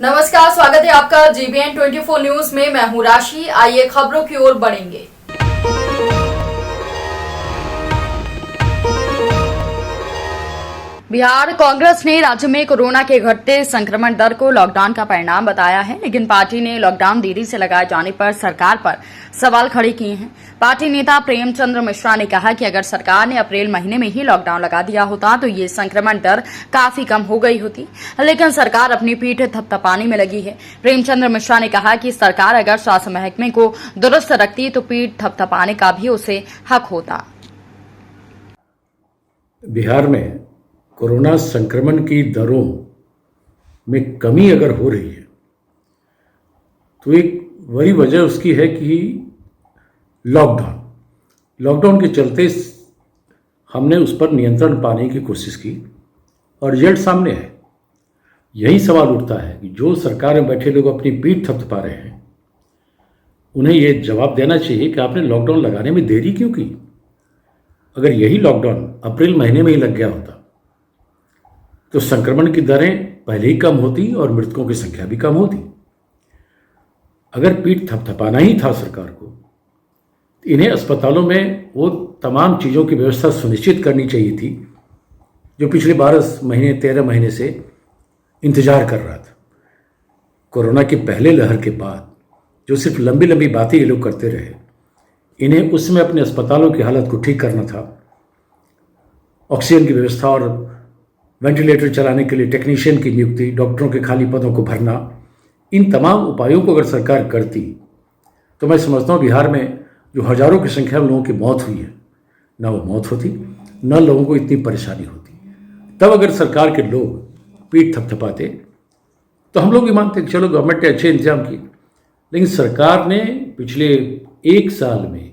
नमस्कार, स्वागत है आपका GBN 24 न्यूज में। मैं हूं राशि। आइए खबरों की ओर बढ़ेंगे। बिहार कांग्रेस ने राज्य में कोरोना के घटते संक्रमण दर को लॉकडाउन का परिणाम बताया है, लेकिन पार्टी ने लॉकडाउन देरी से लगाए जाने पर सरकार पर सवाल खड़े किए हैं। पार्टी नेता प्रेमचंद्र मिश्रा ने कहा कि अगर सरकार ने अप्रैल महीने में ही लॉकडाउन लगा दिया होता तो ये संक्रमण दर काफी कम हो गई होती, लेकिन सरकार अपनी पीठ थपथपाने में लगी है। प्रेमचंद्र मिश्रा ने कहा कि सरकार अगर स्वास्थ्य महकमे को दुरुस्त रखती तो पीठ थपथपाने का भी उसे हक होता। बिहार में कोरोना संक्रमण की दरों में कमी अगर हो रही है तो एक बड़ी वजह उसकी है कि लॉकडाउन के चलते हमने उस पर नियंत्रण पाने की कोशिश की और रिजल्ट सामने है। यही सवाल उठता है कि जो सरकार में बैठे लोग अपनी पीठ थपथपा रहे हैं, उन्हें यह जवाब देना चाहिए कि आपने लॉकडाउन लगाने में देरी क्यों की। अगर यही लॉकडाउन अप्रैल महीने में ही लग गया होता तो संक्रमण की दरें पहले ही कम होती और मृतकों की संख्या भी कम होती। अगर पीठ थपथपाना ही था सरकार को, तो इन्हें अस्पतालों में वो तमाम चीज़ों की व्यवस्था सुनिश्चित करनी चाहिए थी जो पिछले 12 महीने 13 महीने से इंतजार कर रहा था। कोरोना की पहले लहर के बाद जो सिर्फ लंबी लंबी बातें ये लोग करते रहे, इन्हें उस समय अपने अस्पतालों की हालत को ठीक करना था। ऑक्सीजन की व्यवस्था और वेंटिलेटर चलाने के लिए टेक्नीशियन की नियुक्ति, डॉक्टरों के खाली पदों को भरना, इन तमाम उपायों को अगर सरकार करती तो मैं समझता हूँ बिहार में जो हजारों की संख्या में लोगों की मौत हुई है, ना वो मौत होती, न लोगों को इतनी परेशानी होती। तब अगर सरकार के लोग पीठ थपथपाते तो हम लोग भी मानते कि चलो गवर्नमेंट ने अच्छे इंतजाम किए, लेकिन सरकार ने पिछले 1 साल में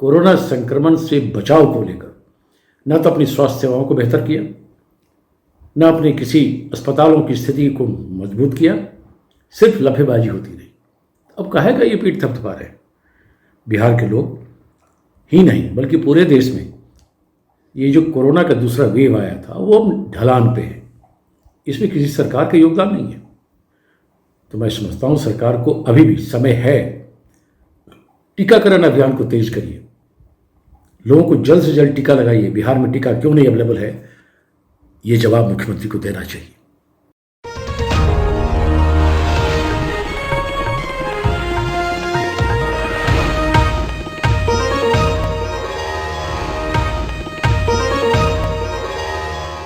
कोरोना संक्रमण से बचाव को लेकर न तो अपनी स्वास्थ्य सेवाओं को बेहतर किया, न अपने किसी अस्पतालों की स्थिति को मजबूत किया, सिर्फ लफेबाजी होती रही। अब कहेगा ये पीठ थपथपा रहे हैं। बिहार के लोग ही नहीं बल्कि पूरे देश में ये जो कोरोना का दूसरा वेव आया था वो ढलान पे है, इसमें किसी सरकार का योगदान नहीं है। तो मैं समझता हूँ सरकार को अभी भी समय है, टीकाकरण अभियान को तेज करिए, लोगों को जल्द से जल्द टीका लगाइए। बिहार में टीका क्यों नहीं अवेलेबल है, ये जवाब मुख्यमंत्री को देना चाहिए।